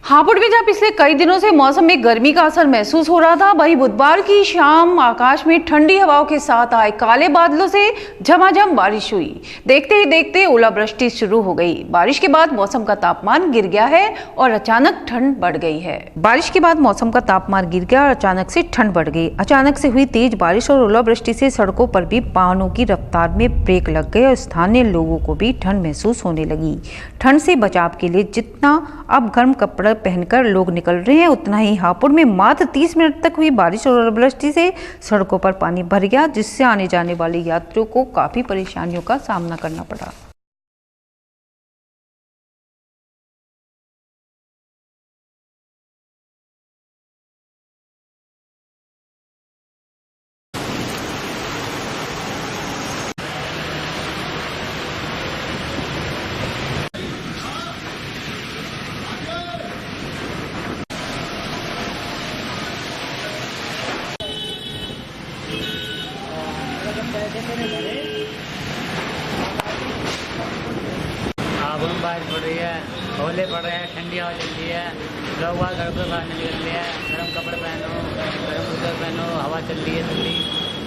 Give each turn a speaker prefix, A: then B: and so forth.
A: हापुड़ में जहां पिछले कई दिनों से मौसम में गर्मी का असर महसूस हो रहा था, वहीं बुधवार की शाम आकाश में ठंडी हवाओं के साथ आए काले बादलों से झमाझम बारिश हुई। देखते ही देखते ओलावृष्टि शुरू हो गई। बारिश के बाद मौसम का तापमान गिर गया है और अचानक ठंड बढ़ गई है। बारिश के बाद मौसम का तापमान गिर गया और अचानक से ठंड बढ़ गई। अचानक से हुई तेज बारिश और ओलावृष्टि से सड़कों पर भी वाहनों की रफ्तार में ब्रेक लग गए और स्थानीय लोगों को भी ठंड महसूस होने लगी। ठंड से बचाव के लिए जितना अब गर्म कपड़े पहनकर लोग निकल रहे हैं, उतना ही हापुड़ में मात्र 30 मिनट तक हुई बारिश और ओलावृष्टि से सड़कों पर पानी भर गया, जिससे आने जाने वाले यात्रियों को काफी परेशानियों का सामना करना पड़ा।
B: हापुड़ में बारिश पड़ रही है, ओले पड़ रहे हैं, ठंडी हवा चल रही है। लोग वहाँ घर पर बाहर निकल रहे हैं। गर्म कपड़े पहनो, गर्म कूलर पहनो, हवा चल रही है ठंडी।